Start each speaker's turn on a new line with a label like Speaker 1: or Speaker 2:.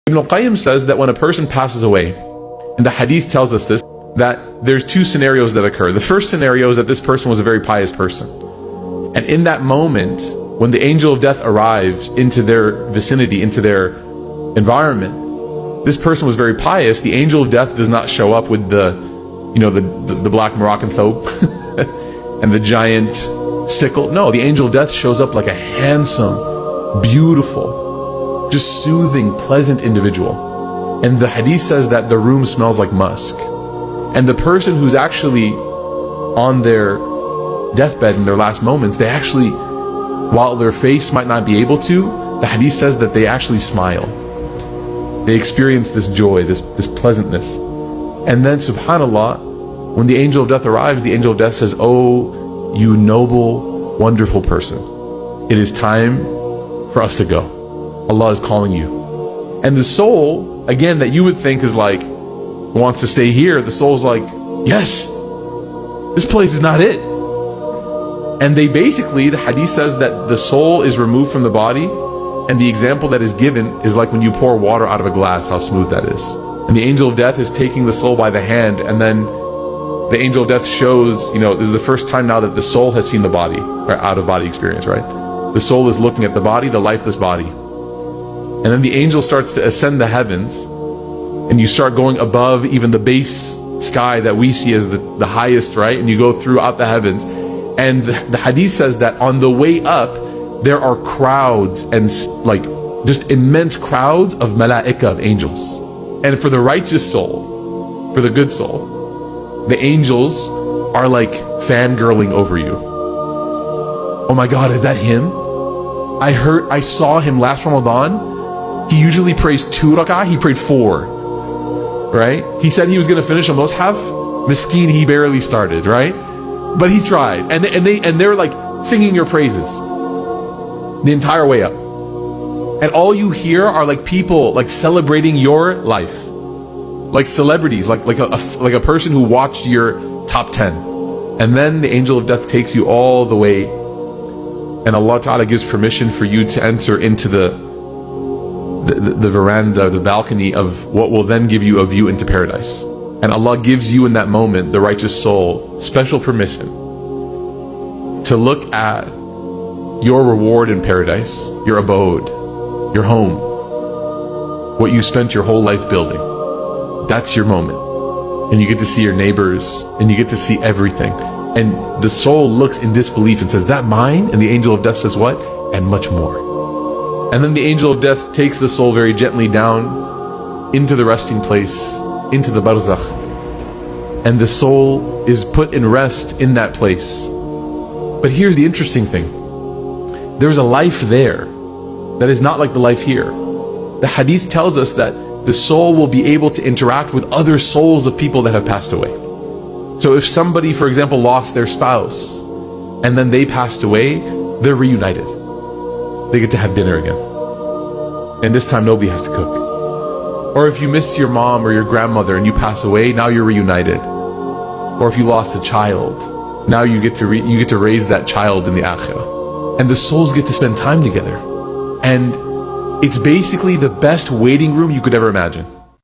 Speaker 1: Ibn al-Qayyim says that when a person passes away, and the hadith tells us this, that there's two scenarios that occur. The first scenario is that this person was a very pious person. And in that moment, when the angel of death arrives into their vicinity, into their environment, this person was very pious. The angel of death does not show up with the black Moroccan thobe and the giant sickle. No, the angel of death shows up like a handsome, beautiful, just soothing, pleasant individual. And the hadith says that the room smells like musk. And the person who's actually on their deathbed in their last moments, they actually, while their face might not be able to, the hadith says that they actually smile. They experience this joy, this pleasantness. And then, subhanAllah, when the angel of death arrives, the angel of death says, "Oh, you noble, wonderful person, it is time for us to go. Allah is calling you." And the soul, again, that you would think is like, wants to stay here, the soul's like, yes, this place is not it. And they basically, the hadith says that the soul is removed from the body, and the example that is given is like when you pour water out of a glass, how smooth that is. And the angel of death is taking the soul by the hand, and then the angel of death shows, this is the first time now that the soul has seen the body, or out-of-body experience, right? The soul is looking at the body, the lifeless body. And then the angel starts to ascend the heavens, and you start going above even the base sky that we see as the highest, right? And you go throughout the heavens. And the hadith says that on the way up, there are crowds and just immense crowds of malaika, of angels. And for the righteous soul, for the good soul, the angels are like fangirling over you. Oh my God, is that him? I saw him last Ramadan. He usually prays 2 rak'ah, he prayed 4. Right? He said he was going to finish a mushaf. Miskeen, he barely started, right? But he tried. And they're like singing your praises the entire way up. And all you hear are like people like celebrating your life. Like celebrities, like a person who watched your top 10. And then the angel of death takes you all the way, and Allah Ta'ala gives permission for you to enter into the veranda, the balcony of what will then give you a view into paradise. And Allah gives you in that moment, the righteous soul, special permission to look at your reward in paradise, your abode, your home, what you spent your whole life building. That's your moment. And you get to see your neighbors, and you get to see everything. And the soul looks in disbelief and says, "That mine?" And the angel of death says, "What?" "And much more." And then the angel of death takes the soul very gently down into the resting place, into the barzakh. And the soul is put in rest in that place. But here's the interesting thing. There's a life there that is not like the life here. The hadith tells us that the soul will be able to interact with other souls of people that have passed away. So if somebody, for example, lost their spouse, and then they passed away, they're reunited. They get to have dinner again. And this time nobody has to cook. Or if you miss your mom or your grandmother and you pass away, now you're reunited. Or if you lost a child, now you get to raise that child in the akhirah. And the souls get to spend time together. And it's basically the best waiting room you could ever imagine.